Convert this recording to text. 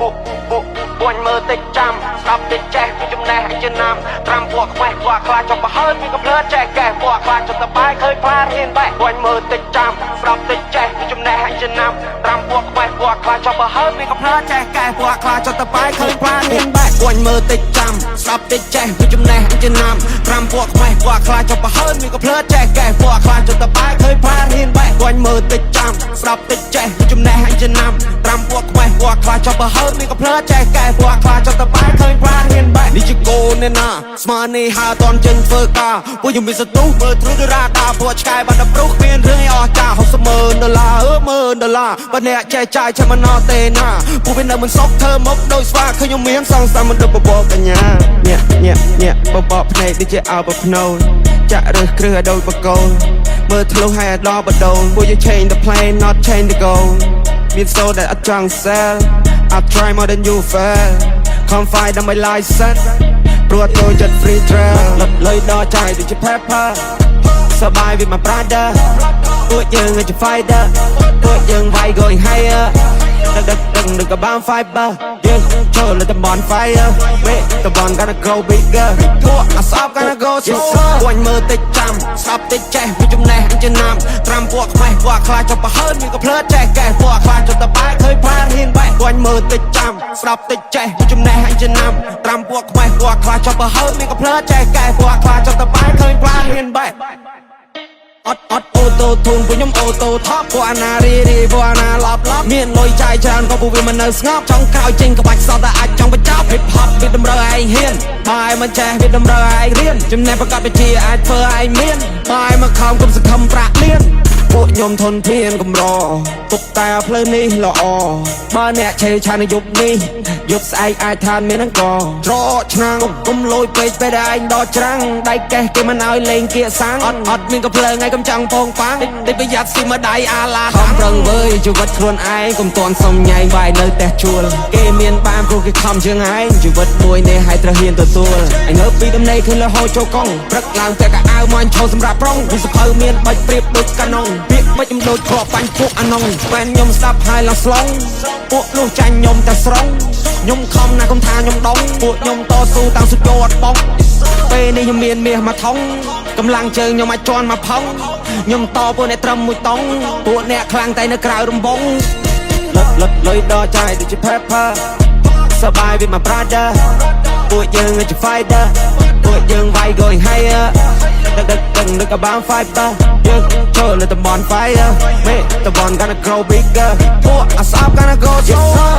Buồn mơ tích trăm, đọc tích trẻ vì chúng này hãy chân nằm Trầm buộc mẹ quả khla cho bà hơn vì gặp lỡ trẻ kẻ quả khla cho ta bái khơi phá hiên bẹ Buồn mơ tích trăm, đọc tích trẻ vì chúng này hãy chân nằm Trầm buộc mẹ quả khla cho bà hơn vì gặp lỡ trẻ kẻ quả khla cho ta bái khơi phá hiên bẹ Buồn mơ tích trăm, đọc tích trẻ vì chúng này hãy chân nằm Trầm buộc mẹ quả khla cho bà hơn vì gặp lỡ trẻ kẻ quả khla cho ta bái khơi phá hiên bẹ Buồn mơ tích trăm, đọc tích trẻ vì chúng này hãy chân nằm Trầm buộc mẹ quả khla cho bà hơn vì gặp lỡ trẻ kẻ quả khla cho ta bái khơi phá hiên bẹ Đi chứ cô nên à, Smani hà toàn chân phơ ca Vô dùng mình sẽ tú mơ thử đưa ra đà Vô chai bàn đập rút miên rơi o cha Học sơ mơ đờ la, mơ đờ la Và nè chai chai chai mà nó tên à Vô bên nào mình sốc thơ mốc đôi xoa Khơi nhung miếng xong xa mình đập bọc bọc cả nhà Nhẹ, bọc bọc này đi chơi ảo bọc nâu Chạ rơi krư đôi bọc câu Mơ thử lúc hay đo bật đầu Vô you change the plan, not change the goal Mean so that I don't sell I try more than you fail Confide on my license ព្រោះtôiចិត្ត free trail លុយដល់ចាយដូចជា pepper សបាយ with my brother ពួកយើងជា fighter ពួកយើងវាយ going higher ដឹកក៏បាន fiber យើងចូលលើតំបន់ fire ពេលតំបន់ gonna go bigger ពួកអាសប gonna go slower ពួកមើលតិចចាំស្ដាប់តិចចេះពីចំណេះចំណាំត្រាំពួកខ្មេះពួកខ្លាចចុះប្រហើនមានក៏ភ្លើតចេះកែពួកខ្លាចចុះតបែកឃើញផានហ៊ានបែកពួកមើលតិចចាំស្ដាប់តិចចេះពីចំណេះចំណាំត្រាំពួកខ្មេះពួកខ្លាចចុះប្រហើនមានក៏ភ្លើតចេះកែពួកខ្លាចចុះតបែកឃើញផានហ៊ានបែកអត់អូតូធុងពួកខ្ញុំអូតូថប់ពួកអាណារីពួកអាណាឡប់មានលុយចាយច្រើនក៏ពួកវាមិននៅស្ងប់ចង់ក្រោយចេញក្បាច់សតតែអាចចង់បញ្ចប់ hip hop វាតម្រូវឯងហ៊ានបាយមិនចេះវាតម្រូវឯងរៀនចំណេះប្រកបវិជ្ជាអាចធ្វើឯងមានបាយមកខំគុំសង្ឃឹមប្រាក់លៀនពួកខ្ញុំធនធានកំរទុកតែផ្លូវនេះល្អបើអ្នកឆេឆានយប់នេះយប់ស្អែកអាចឋានមានអង្គត្រឆ្នាំងគុំលួយពេកពេលឯងដកច្រាំងដៃកេះគេមិនឲ្យលេងគៀកសាំងអត់មានកំភ្លើងឯងកំចង់ពងប៉ាំងតិចប្រយ័ត្នស៊ីមើដៃអាឡាខំប្រឹងវើយជីវិតខ្លួនឯងកុំតន់សុំញ៉ៃបាយនៅផ្ទះជួលគេមានបានព្រោះគេខំជាងឯងជីវិតមួយនេះឲ្យត្រូវហ៊ានទទួលឯងងើបពីដំណេកឃើញលហោចូលកង់ព្រឹកឡើងតែកៅអៅមកឈោសម្រាប់ប្រុងវាសភៅមានបាច់ព្រៀបដូចកាណុងពាក្យមិនខ្ញុំដូចគ្រាប់បាញ់ពួកអានុងហ្វេនខ្ញុំស្ដាប់ហើយឡើងស្លងពួកនោះចាញ់ខ្ញុំតែស្រងខ្ញុំខំណាស់កុំថាខ្ញុំដងពួកខ្ញុំតស៊ូតាំងសុទ្ធអត់បងពេលនេះខ្ញុំមានមាសមួយថងកម្លាំងជើងខ្ញុំអាចជន់មកផុងខ្ញុំតពួកអ្នកត្រឹមមួយតង់ពួកអ្នកខ្លាំងតែនៅក្រៅរំបងលុយដល់ចាយដូចជា pepper សបាយ with my brother ពួកយើងជា fighter ពួកយើងវាយ going higher ដឹកក៏បាន fighter យើងចូលលើតំបន់ fire មេតំបន់ gonna grow bigger ពួកអាសប gonna go slower